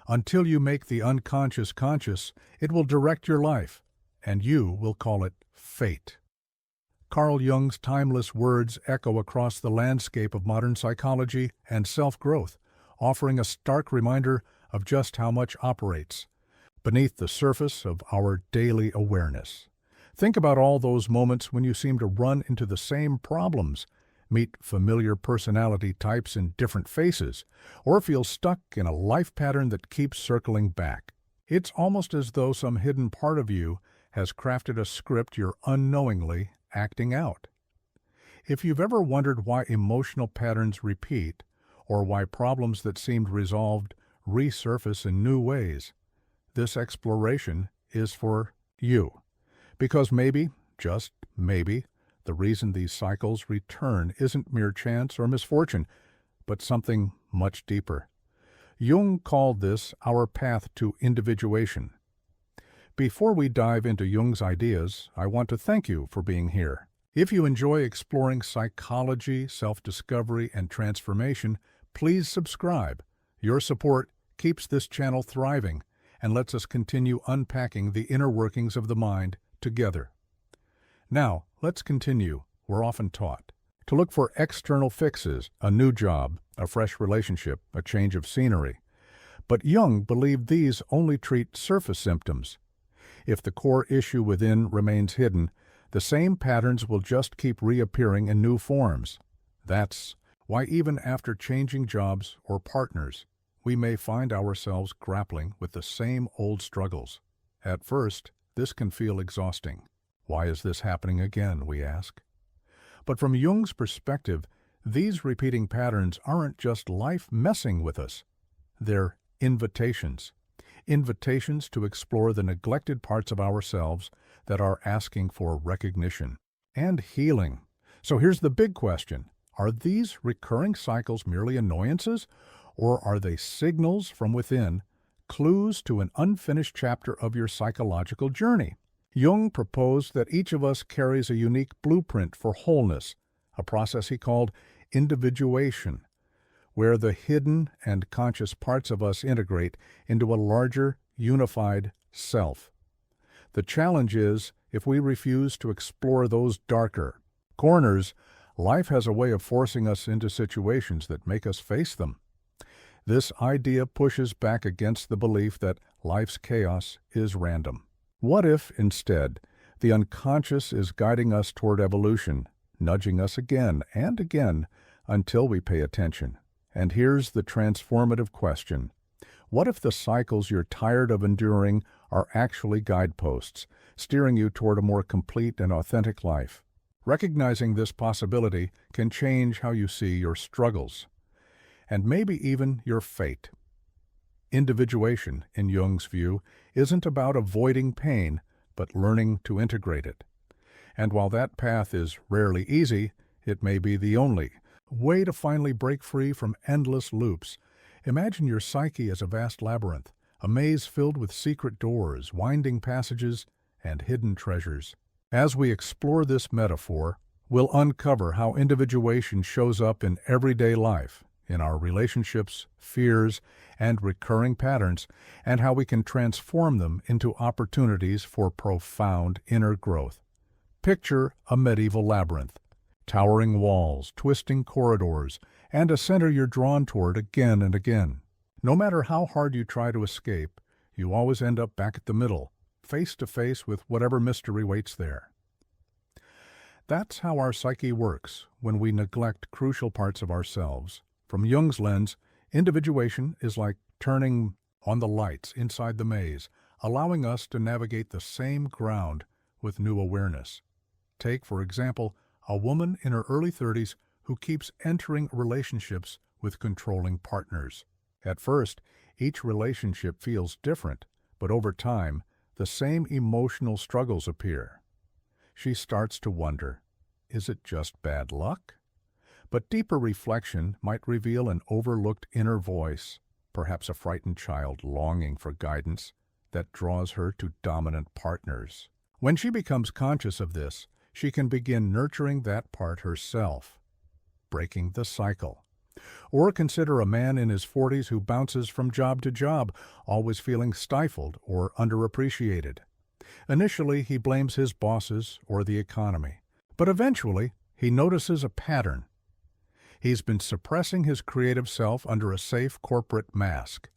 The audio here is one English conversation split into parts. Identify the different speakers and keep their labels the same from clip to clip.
Speaker 1: Until you make the unconscious conscious, it will direct your life, and you will call it fate. Carl Jung's timeless words echo across the landscape of modern psychology and self-growth, offering a stark reminder of just how much operates beneath the surface of our daily awareness. Think about all those moments when you seem to run into the same problems, meet familiar personality types in different faces, or feel stuck in a life pattern that keeps circling back. It's almost as though some hidden part of you has crafted a script you're unknowingly acting out. If you've ever wondered why emotional patterns repeat, or why problems that seemed resolved resurface in new ways, this exploration is for you. Because maybe, just maybe, the reason these cycles return isn't mere chance or misfortune, but something much deeper. Jung called this our path to individuation. Before we dive into Jung's ideas, I want to thank you for being here. If you enjoy exploring psychology, self-discovery, and transformation, please subscribe. Your support keeps this channel thriving and lets us continue unpacking the inner workings of the mind together. Now, let's continue. We're often taught to look for external fixes, a new job, a fresh relationship, a change of scenery. But Jung believed these only treat surface symptoms. If the core issue within remains hidden, the same patterns will just keep reappearing in new forms. That's why even after changing jobs or partners, we may find ourselves grappling with the same old struggles. At first, this can feel exhausting. Why is this happening again, we ask? But from Jung's perspective, these repeating patterns aren't just life messing with us. They're invitations. Invitations to explore the neglected parts of ourselves that are asking for recognition and healing. So here's the big question. Are these recurring cycles merely annoyances, or are they signals from within, clues to an unfinished chapter of your psychological journey? Jung proposed that each of us carries a unique blueprint for wholeness, a process he called individuation, where the hidden and conscious parts of us integrate into a larger, unified self. The challenge is, if we refuse to explore those darker corners, life has a way of forcing us into situations that make us face them. This idea pushes back against the belief that life's chaos is random. What if, instead, the unconscious is guiding us toward evolution, nudging us again and again until we pay attention? And here's the transformative question. What if the cycles you're tired of enduring are actually guideposts, steering you toward a more complete and authentic life? Recognizing this possibility can change how you see your struggles, and maybe even your fate. Individuation, in Jung's view, isn't about avoiding pain, but learning to integrate it. And while that path is rarely easy, it may be the only way to finally break free from endless loops. Imagine your psyche as a vast labyrinth, a maze filled with secret doors, winding passages, and hidden treasures. As we explore this metaphor, we'll uncover how individuation shows up in everyday life, in our relationships, fears, and recurring patterns, and how we can transform them into opportunities for profound inner growth. Picture a medieval labyrinth. Towering walls, twisting corridors, and a center you're drawn toward again and again. No matter how hard you try to escape, you always end up back at the middle, face to face with whatever mystery waits there. That's how our psyche works when we neglect crucial parts of ourselves. From Jung's lens, individuation is like turning on the lights inside the maze, allowing us to navigate the same ground with new awareness. Take, for example, a woman in her early 30s who keeps entering relationships with controlling partners. At first, each relationship feels different, but over time, the same emotional struggles appear. She starts to wonder, is it just bad luck? But deeper reflection might reveal an overlooked inner voice, perhaps a frightened child longing for guidance, that draws her to dominant partners. When she becomes conscious of this, she can begin nurturing that part herself, breaking the cycle. Or consider a man in his 40s who bounces from job to job, always feeling stifled or underappreciated. Initially, he blames his bosses or the economy, but eventually, he notices a pattern. He's been suppressing his creative self under a safe corporate mask.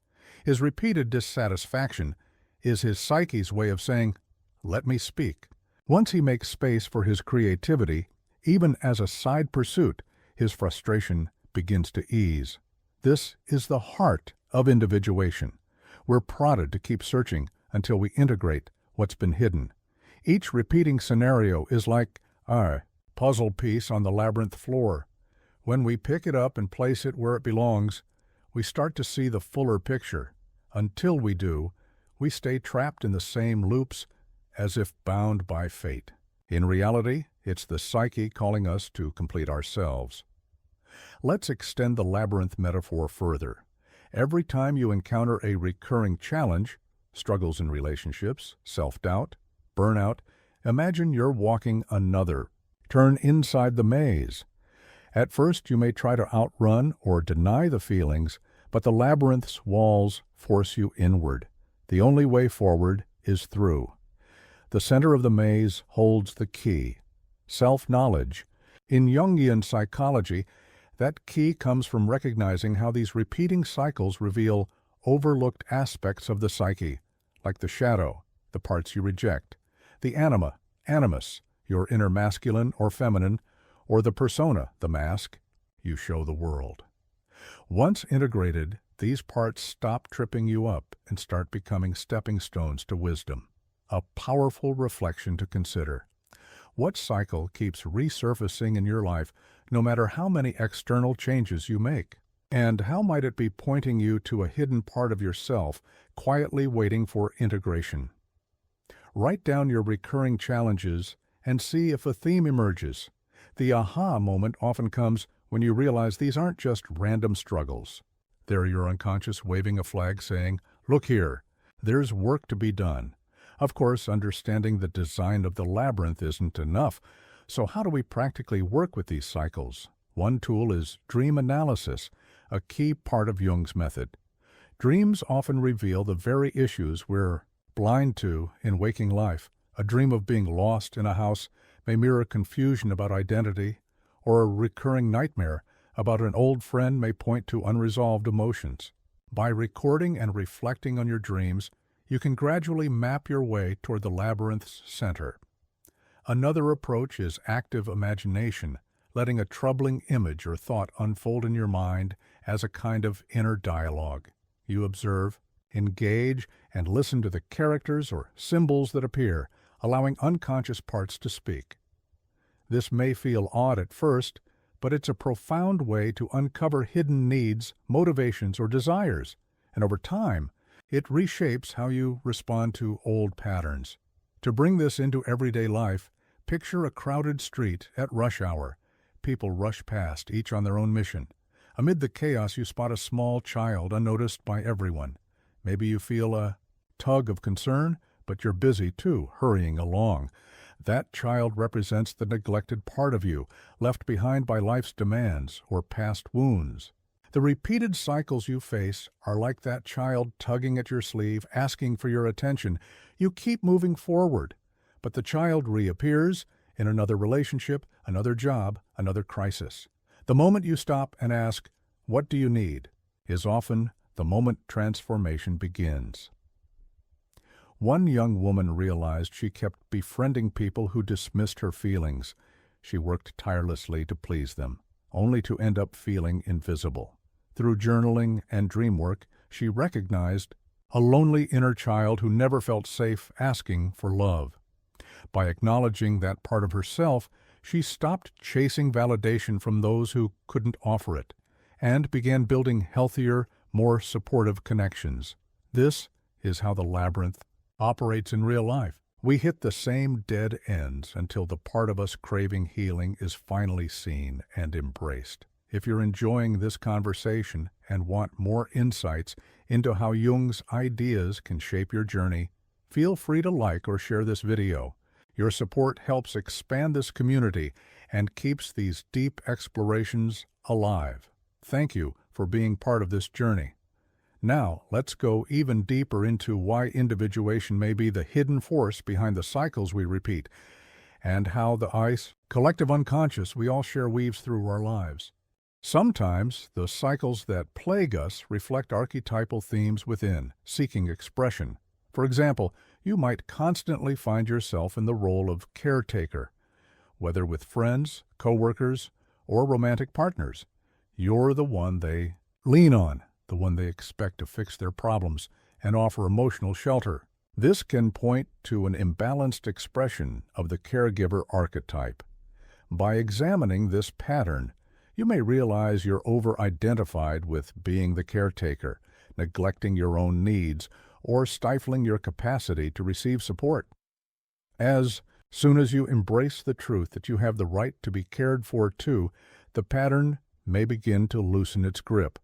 Speaker 1: His repeated dissatisfaction is his psyche's way of saying, "Let me speak." Once he makes space for his creativity, even as a side pursuit, his frustration begins to ease. This is the heart of individuation. We're prodded to keep searching until we integrate what's been hidden. Each repeating scenario is like a puzzle piece on the labyrinth floor. When we pick it up and place it where it belongs, we start to see the fuller picture. Until we do, we stay trapped in the same loops as if bound by fate. In reality, it's the psyche calling us to complete ourselves. Let's extend the labyrinth metaphor further. Every time you encounter a recurring challenge, struggles in relationships, self-doubt, burnout, imagine you're walking another. Turn inside the maze. At first, you may try to outrun or deny the feelings, but the labyrinth's walls force you inward. The only way forward is through. The center of the maze holds the key, self-knowledge. In Jungian psychology, that key comes from recognizing how these repeating cycles reveal overlooked aspects of the psyche, like the shadow, the parts you reject, the anima, animus, your inner masculine or feminine, or the persona, the mask, you show the world. Once integrated, these parts stop tripping you up and start becoming stepping stones to wisdom. A powerful reflection to consider. What cycle keeps resurfacing in your life no matter how many external changes you make? And how might it be pointing you to a hidden part of yourself, quietly waiting for integration? Write down your recurring challenges and see if a theme emerges. The aha moment often comes when you realize these aren't just random struggles. They're your unconscious waving a flag saying, "Look here, there's work to be done." Of course, understanding the design of the labyrinth isn't enough, so how do we practically work with these cycles? One tool is dream analysis, a key part of Jung's method. Dreams often reveal the very issues we're blind to in waking life. A dream of being lost in a house may mirror confusion about identity, or a recurring nightmare about an old friend may point to unresolved emotions. By recording and reflecting on your dreams, you can gradually map your way toward the labyrinth's center. Another approach is active imagination, letting a troubling image or thought unfold in your mind as a kind of inner dialogue. You observe, engage, and listen to the characters or symbols that appear, allowing unconscious parts to speak. This may feel odd at first, but it's a profound way to uncover hidden needs, motivations, or desires, and over time, it reshapes how you respond to old patterns. To bring this into everyday life, picture a crowded street at rush hour. People rush past, each on their own mission. Amid the chaos, you spot a small child unnoticed by everyone. Maybe you feel a tug of concern, but you're busy too, hurrying along. That child represents the neglected part of you, left behind by life's demands or past wounds. The repeated cycles you face are like that child tugging at your sleeve, asking for your attention. You keep moving forward, but the child reappears in another relationship, another job, another crisis. The moment you stop and ask, "What do you need?" is often the moment transformation begins. One young woman realized she kept befriending people who dismissed her feelings. She worked tirelessly to please them, only to end up feeling invisible. Through journaling and dream work, she recognized a lonely inner child who never felt safe asking for love. By acknowledging that part of herself, she stopped chasing validation from those who couldn't offer it, and began building healthier, more supportive connections. This is how the labyrinth operates in real life. We hit the same dead ends until the part of us craving healing is finally seen and embraced. If you're enjoying this conversation and want more insights into how Jung's ideas can shape your journey, feel free to like or share this video. Your support helps expand this community and keeps these deep explorations alive. Thank you for being part of this journey. Now, let's go even deeper into why individuation may be the hidden force behind the cycles we repeat, and how the collective unconscious we all share weaves through our lives. Sometimes, the cycles that plague us reflect archetypal themes within, seeking expression. For example, you might constantly find yourself in the role of caretaker, whether with friends, coworkers, or romantic partners. You're the one they lean on, the one they expect to fix their problems and offer emotional shelter. This can point to an imbalanced expression of the caregiver archetype. By examining this pattern, you may realize you're over-identified with being the caretaker, neglecting your own needs, or stifling your capacity to receive support. As soon as you embrace the truth that you have the right to be cared for too, the pattern may begin to loosen its grip.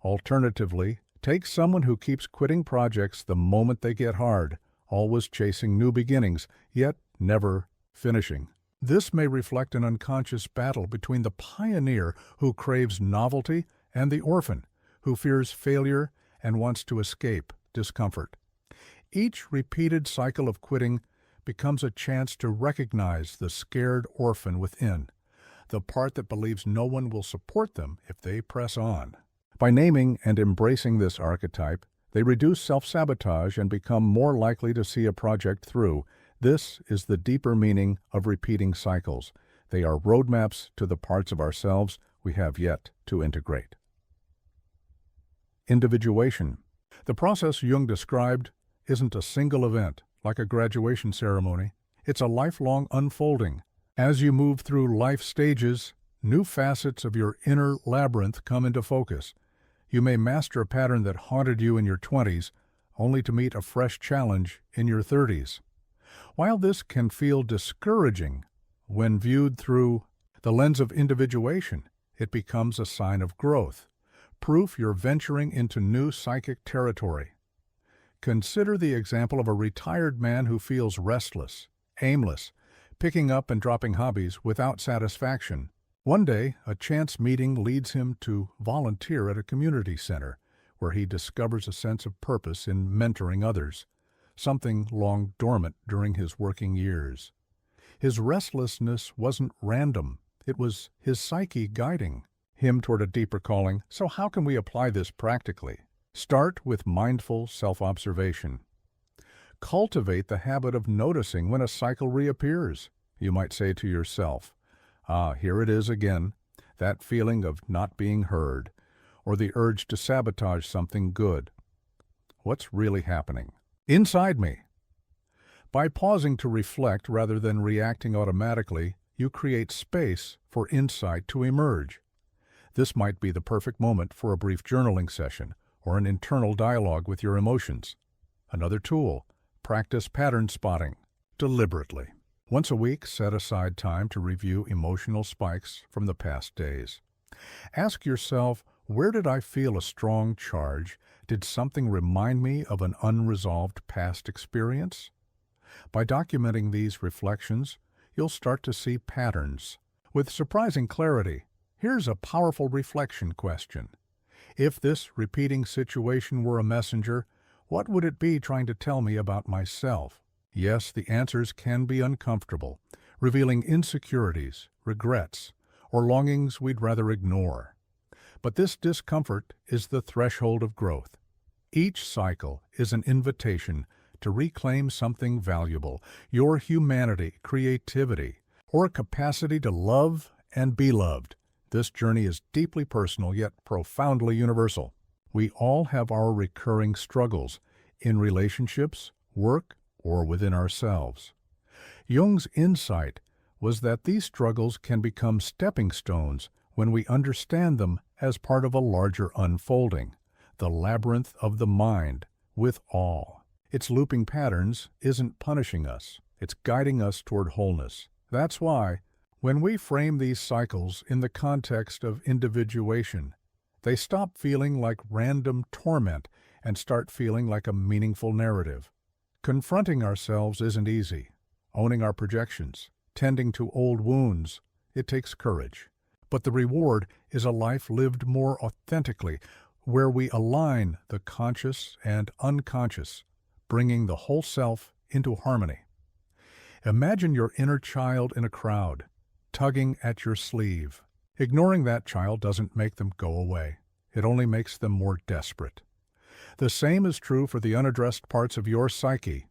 Speaker 1: Alternatively, take someone who keeps quitting projects the moment they get hard, always chasing new beginnings, yet never finishing. This may reflect an unconscious battle between the pioneer who craves novelty and the orphan who fears failure and wants to escape discomfort. Each repeated cycle of quitting becomes a chance to recognize the scared orphan within, the part that believes no one will support them if they press on. By naming and embracing this archetype, they reduce self-sabotage and become more likely to see a project through. This is the deeper meaning of repeating cycles. They are roadmaps to the parts of ourselves we have yet to integrate. Individuation. The process Jung described isn't a single event, like a graduation ceremony. It's a lifelong unfolding. As you move through life stages, new facets of your inner labyrinth come into focus. You may master a pattern that haunted you in your 20s, only to meet a fresh challenge in your 30s. While this can feel discouraging, when viewed through the lens of individuation, it becomes a sign of growth, proof you're venturing into new psychic territory. Consider the example of a retired man who feels restless, aimless, picking up and dropping hobbies without satisfaction. One day, a chance meeting leads him to volunteer at a community center, where he discovers a sense of purpose in mentoring others, something long dormant during his working years. His restlessness wasn't random. It was his psyche guiding him toward a deeper calling. So how can we apply this practically? Start with mindful self-observation. Cultivate the habit of noticing when a cycle reappears. You might say to yourself, here it is again, that feeling of not being heard, or the urge to sabotage something good. What's really happening inside me? By pausing to reflect rather than reacting automatically, you create space for insight to emerge. This might be the perfect moment for a brief journaling session or an internal dialogue with your emotions. Another tool, practice pattern spotting deliberately. Once a week, set aside time to review emotional spikes from the past days. Ask yourself, where did I feel a strong charge? Did something remind me of an unresolved past experience? By documenting these reflections, you'll start to see patterns. With surprising clarity, here's a powerful reflection question. If this repeating situation were a messenger, what would it be trying to tell me about myself? Yes, the answers can be uncomfortable, revealing insecurities, regrets, or longings we'd rather ignore. But this discomfort is the threshold of growth. Each cycle is an invitation to reclaim something valuable, your humanity, creativity, or capacity to love and be loved. This journey is deeply personal yet profoundly universal. We all have our recurring struggles in relationships, work, or within ourselves. Jung's insight was that these struggles can become stepping stones when we understand them as part of a larger unfolding, the labyrinth of the mind, with awe. Its looping patterns isn't punishing us, it's guiding us toward wholeness. That's why, when we frame these cycles in the context of individuation, they stop feeling like random torment and start feeling like a meaningful narrative. Confronting ourselves isn't easy. Owning our projections, tending to old wounds, it takes courage. But the reward is a life lived more authentically, where we align the conscious and unconscious, bringing the whole self into harmony. Imagine your inner child in a crowd, tugging at your sleeve. Ignoring that child doesn't make them go away. It only makes them more desperate. The same is true for the unaddressed parts of your psyche.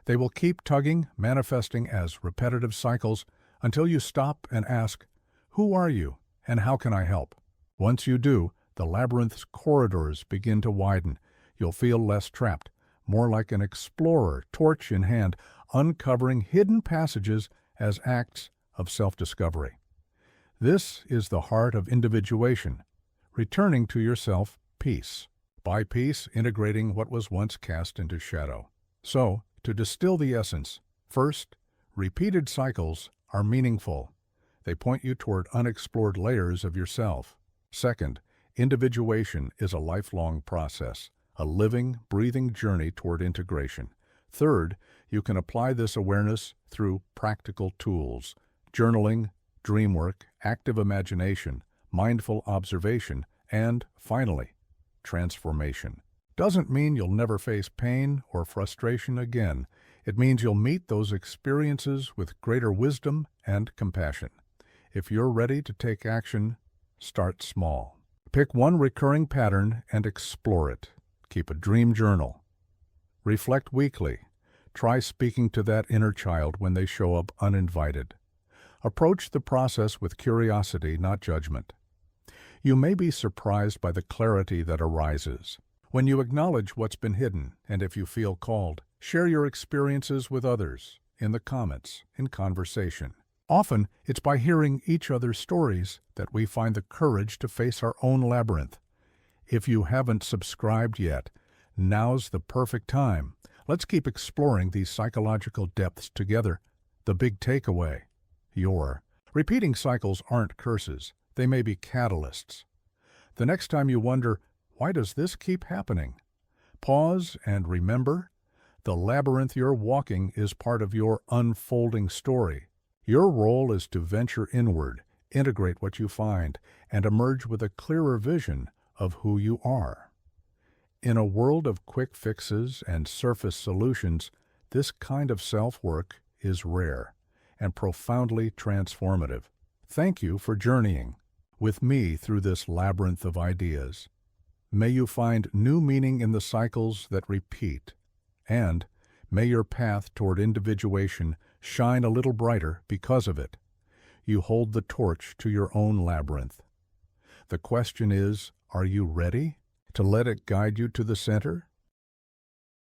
Speaker 1: They will keep tugging, manifesting as repetitive cycles, until you stop and ask, "Who are you, and how can I help?" Once you do, the labyrinth's corridors begin to widen. You'll feel less trapped, more like an explorer, torch in hand, uncovering hidden passages as acts of self-discovery. This is the heart of individuation, returning to yourself peace. By peace, integrating what was once cast into shadow. So, to distill the essence, first, repeated cycles are meaningful. They point you toward unexplored layers of yourself. Second, individuation is a lifelong process, a living, breathing journey toward integration. Third, you can apply this awareness through practical tools, journaling, dream work, active imagination, mindful observation, and, finally, transformation. Doesn't mean you'll never face pain or frustration again. It means you'll meet those experiences with greater wisdom and compassion. If you're ready to take action, start small. Pick one recurring pattern and explore it. Keep a dream journal. Reflect weekly. Try speaking to that inner child when they show up uninvited. Approach the process with curiosity, not judgment. You may be surprised by the clarity that arises. When you acknowledge what's been hidden, and if you feel called, share your experiences with others, in the comments, in conversation. Often, it's by hearing each other's stories that we find the courage to face our own labyrinth. If you haven't subscribed yet, now's the perfect time. Let's keep exploring these psychological depths together. The big takeaway: your repeating cycles aren't curses. They may be catalysts. The next time you wonder, why does this keep happening? Pause and remember, the labyrinth you're walking is part of your unfolding story. Your role is to venture inward, integrate what you find, and emerge with a clearer vision of who you are. In a world of quick fixes and surface solutions, this kind of self-work is rare and profoundly transformative. Thank you for journeying with me through this labyrinth of ideas. May you find new meaning in the cycles that repeat, and may your path toward individuation shine a little brighter because of it. You hold the torch to your own labyrinth. The question is, are you ready to let it guide you to the center?